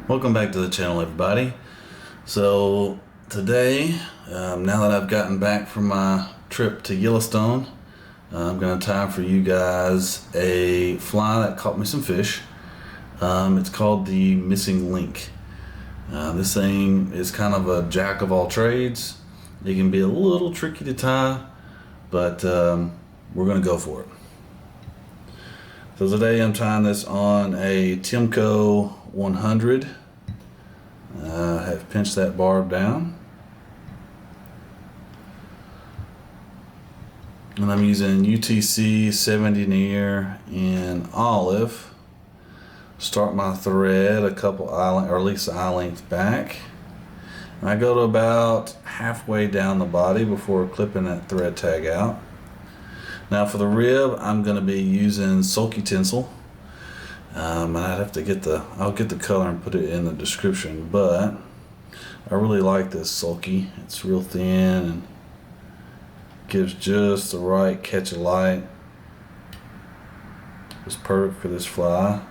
Welcome back to the channel, everybody. So today, now that I've gotten back from my trip to Yellowstone, I'm going to tie for you guys a fly that caught me some fish. It's called the missing link. This thing is kind of a jack of all trades. It can be a little tricky to tie, but we're going to go for it. So today I'm tying this on a Timco 100. I have pinched that barb down, and I'm using UTC 70 near in olive. Start my thread a couple eye length, or at least eye length back, and I go to about halfway down the body before clipping that thread tag out. Now for the rib, I'm going to be using sulky tinsel. I'd have to I'll get the color and put it in the description, but I really like this sulky. It's real thin and gives just the right catch of light. It's perfect for this fly.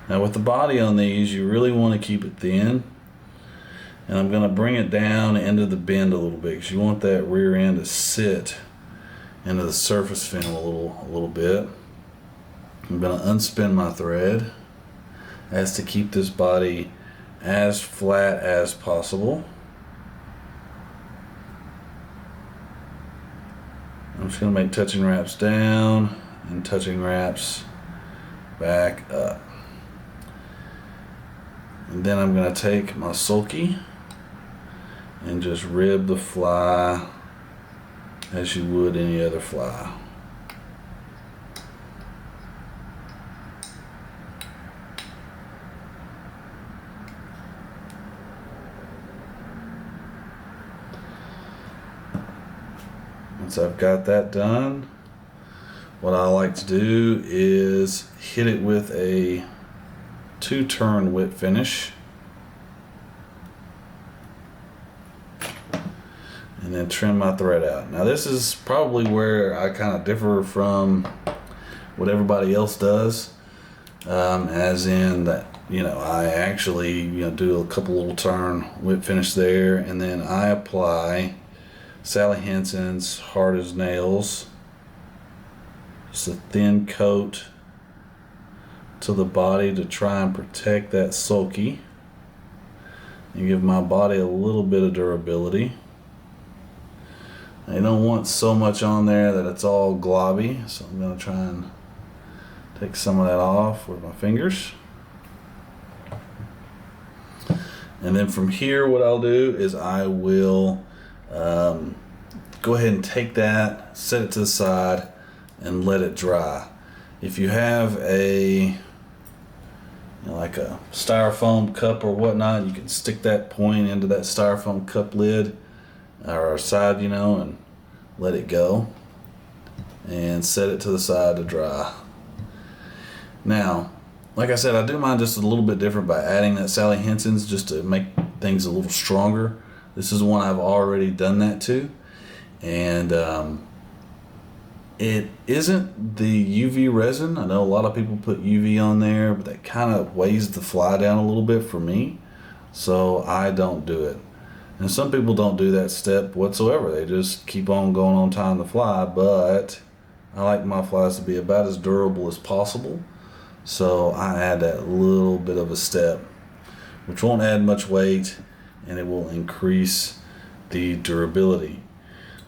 Now with the body on these, you really want to keep it thin, and I'm going to bring it down into the bend a little bit because you want that rear end to sit into the surface fin a little bit. I'm going to unspin my thread as to keep this body as flat as possible. I'm just going to make touching wraps down and touching wraps back up. And then I'm going to take my sulky and just rib the fly as you would any other fly. Once I've got that done, what I like to do is hit it with a 2-turn whip finish, and then trim my thread out. Now this is probably where I kind of differ from what everybody else does, as in that, I actually do a couple little turn whip finish there, and then I apply Sally Hansen's Hard as Nails, just a thin coat to the body to try and protect that sulky and give my body a little bit of durability. I don't want so much on there that it's all globby, so I'm going to try and take some of that off with my fingers. And then from here, what I'll do is I will go ahead and take that, set it to the side, and let it dry. If you have like a styrofoam cup or whatnot, you can stick that point into that styrofoam cup lid or side, and let it go and set it to the side to dry. Now, like I said, I do mine just a little bit different by adding that Sally Hansen's just to make things a little stronger. This is one I've already done that to, and it isn't the UV resin. I know a lot of people put UV on there, but that kind of weighs the fly down a little bit for me, so I don't do it. And some people don't do that step whatsoever. They just keep on going on tying the fly, but I like my flies to be about as durable as possible, so I add that little bit of a step, which won't add much weight, and it will increase the durability.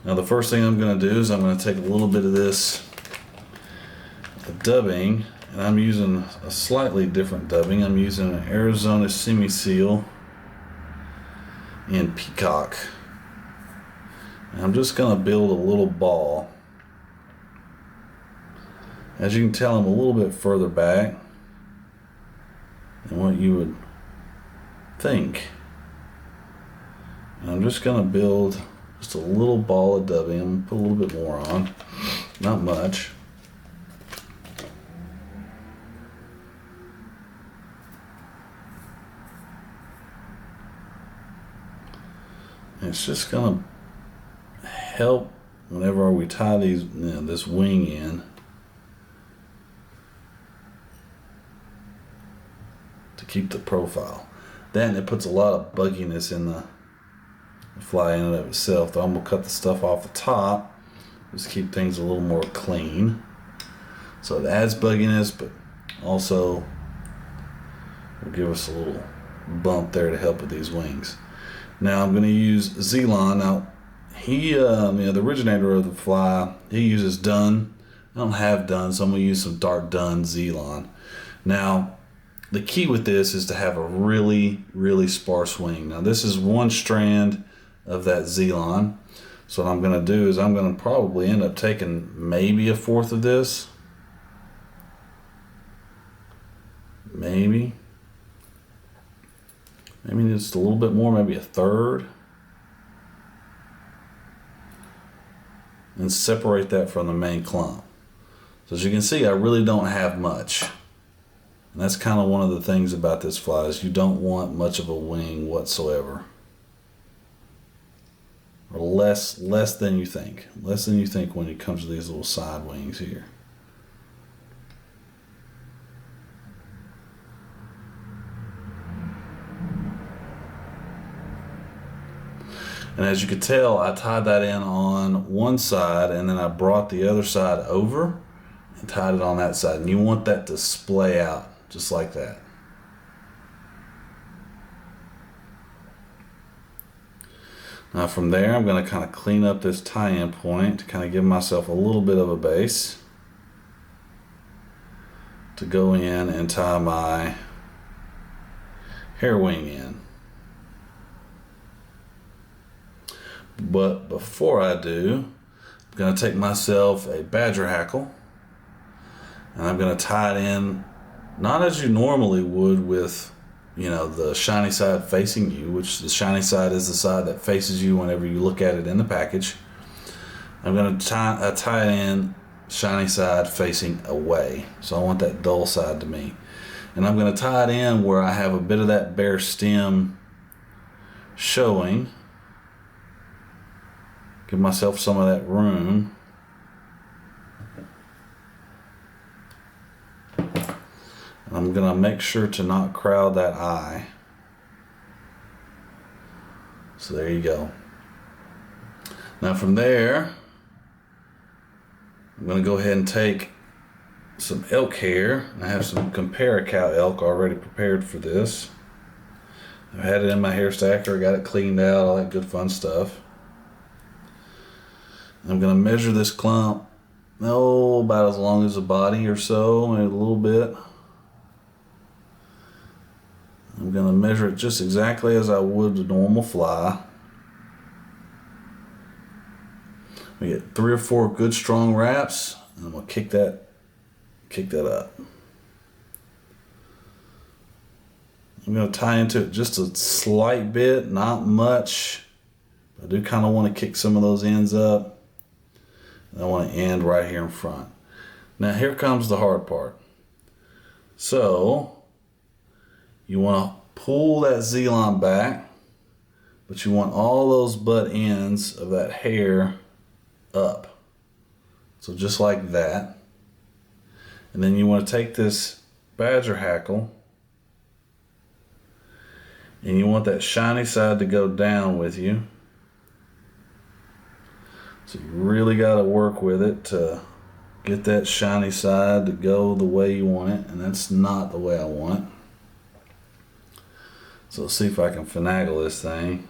Now the first thing I'm going to do is I'm going to take a little bit of this dubbing, and I'm using a slightly different dubbing. I'm using an Arizona Semi-Seal in Peacock. And I'm just going to build a little ball. As you can tell, I'm a little bit further back than what you would think. And I'm just going to build just a little ball of dubbing. I'm going to put a little bit more on, not much. And it's just going to help whenever we tie these, this wing in, to keep the profile. That and it puts a lot of bugginess in the fly in and of itself. So I'm gonna cut the stuff off the top, just keep things a little more clean. So it adds bugginess, but also will give us a little bump there to help with these wings. Now I'm going to use Zelon. Now he, the originator of the fly, he uses dun. I don't have dun, so I'm going to use some dark dun Zelon. Now the key with this is to have a really, really sparse wing. Now this is one strand of that Zelon. So what I'm going to do is I'm going to probably end up taking maybe a fourth of this. Maybe just a little bit more, maybe a third. And separate that from the main clump. So as you can see, I really don't have much. And that's kind of one of the things about this fly is you don't want much of a wing whatsoever. Or less than you think. Less than you think when it comes to these little side wings here. And as you can tell, I tied that in on one side and then I brought the other side over and tied it on that side. And you want that to splay out just like that. Now from there, I'm going to kind of clean up this tie-in point to kind of give myself a little bit of a base to go in and tie my hair wing in. But before I do, I'm going to take myself a badger hackle and I'm going to tie it in not as you normally would with, the shiny side facing you, which the shiny side is the side that faces you whenever you look at it in the package. I'm going to tie it in shiny side facing away. So I want that dull side to me. And I'm going to tie it in where I have a bit of that bare stem showing. Give myself some of that room. And I'm going to make sure to not crowd that eye. So there you go. Now from there, I'm going to go ahead and take some elk hair. I have some compare cow elk already prepared for this. I've had it in my hair stacker, got it cleaned out, all that good fun stuff. I'm going to measure this clump, about as long as a body or so, maybe a little bit. I'm going to measure it just exactly as I would a normal fly. We get 3 or 4 good strong wraps, and I'm going to kick that up. I'm going to tie into it just a slight bit, not much. I do kind of want to kick some of those ends up. I want to end right here in front. Now here comes the hard part. So you want to pull that Zelon back, but you want all those butt ends of that hair up. So just like that. And then you want to take this badger hackle and you want that shiny side to go down with you. So you really got to work with it to get that shiny side to go the way you want it, and that's not the way I want it. So let's see if I can finagle this thing.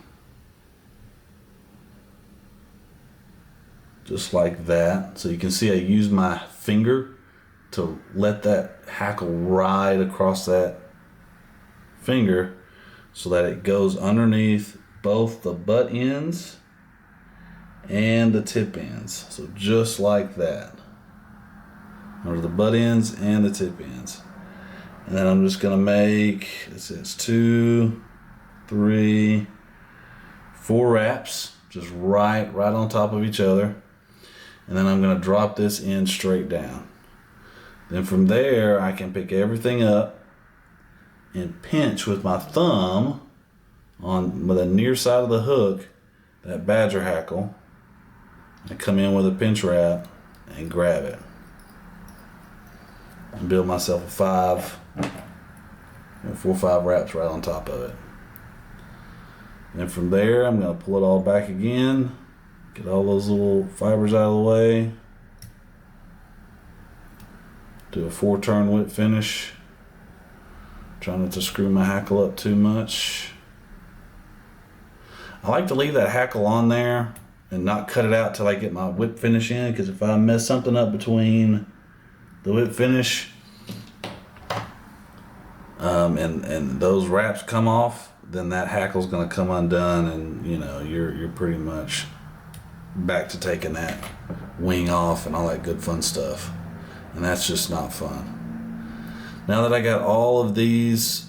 Just like that. So you can see I use my finger to let that hackle ride across that finger so that it goes underneath both the butt ends and the tip ends. So just like that. Under the butt ends and the tip ends. And then I'm just going to make, it's 2, 3, 4 wraps, just right on top of each other. And then I'm going to drop this end straight down. Then from there, I can pick everything up and pinch with my thumb on the near side of the hook, that badger hackle. I come in with a pinch wrap and grab it. And build myself 4 or 5 wraps right on top of it. And from there, I'm going to pull it all back again, get all those little fibers out of the way, do a 4-turn whip finish, try not to screw my hackle up too much. I like to leave that hackle on there and not cut it out till I get my whip finish in, because if I mess something up between the whip finish and those wraps come off, then that hackle's going to come undone, and you know you're pretty much back to taking that wing off and all that good fun stuff, and that's just not fun. Now that I got all of these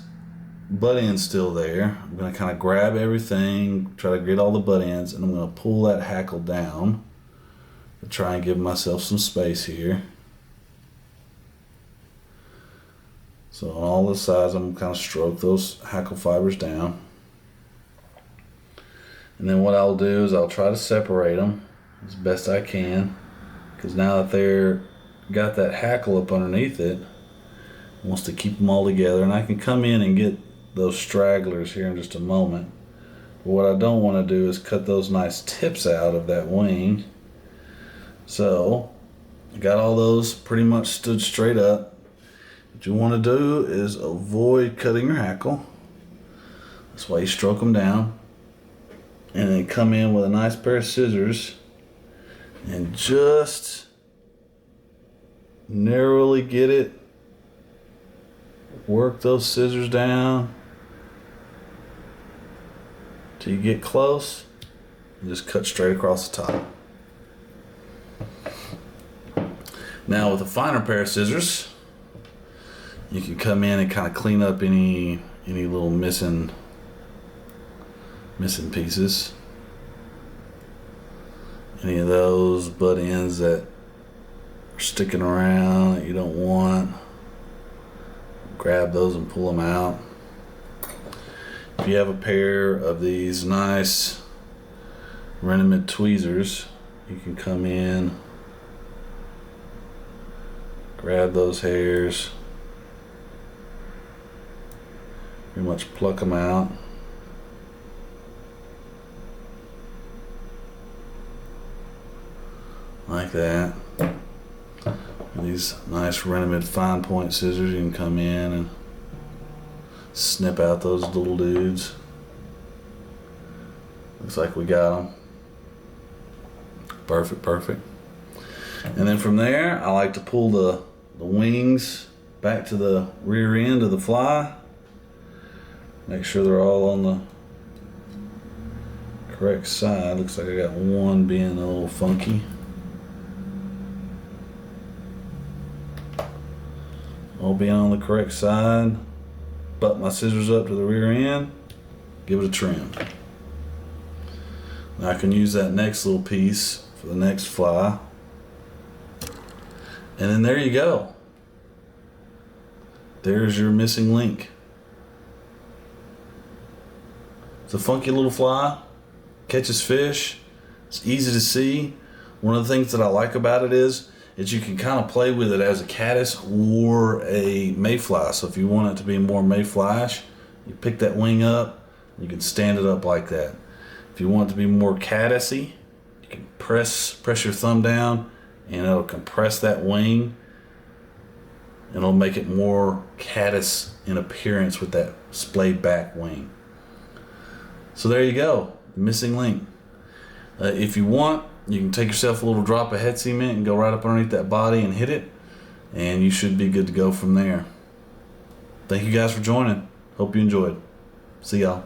butt ends still there, I'm going to kind of grab everything, try to get all the butt ends, and I'm going to pull that hackle down to try and give myself some space here. So on all the sides, I'm going to kind of stroke those hackle fibers down. And then what I'll do is I'll try to separate them as best I can, because now that they're got that hackle up underneath it, wants to keep them all together. And I can come in and get those stragglers here in just a moment. But what I don't want to do is cut those nice tips out of that wing. So I got all those pretty much stood straight up. What you want to do is avoid cutting your hackle. That's why you stroke them down. And then come in with a nice pair of scissors and just narrowly get it. Work those scissors down till you get close, and just cut straight across the top. Now with a finer pair of scissors, you can come in and kind of clean up any little missing pieces. Any of those butt ends that are sticking around that you don't want, grab those and pull them out. If you have a pair of these nice Renamid tweezers, you can come in, grab those hairs, pretty much pluck them out. Like that. And these nice Renamid fine point scissors, you can come in and snip out those little dudes. Looks like we got them. Perfect. And then from there, I like to pull the wings back to the rear end of the fly. Make sure they're all on the correct side. Looks like I got one being a little funky. All being on the correct side. Butt my scissors up to the rear end, give it a trim. Now I can use that next little piece for the next fly. And then there you go. There's your missing link. It's a funky little fly, catches fish, it's easy to see. One of the things that I like about it is you can kind of play with it as a caddis or a mayfly. So if you want it to be more mayfly-ish, you pick that wing up, you can stand it up like that. If you want it to be more caddisy, you can press your thumb down and it'll compress that wing and it'll make it more caddis in appearance with that splayed back wing. So there you go, the missing link. If you want, you can take yourself a little drop of head cement and go right up underneath that body and hit it, and you should be good to go from there. Thank you guys for joining. Hope you enjoyed. See y'all.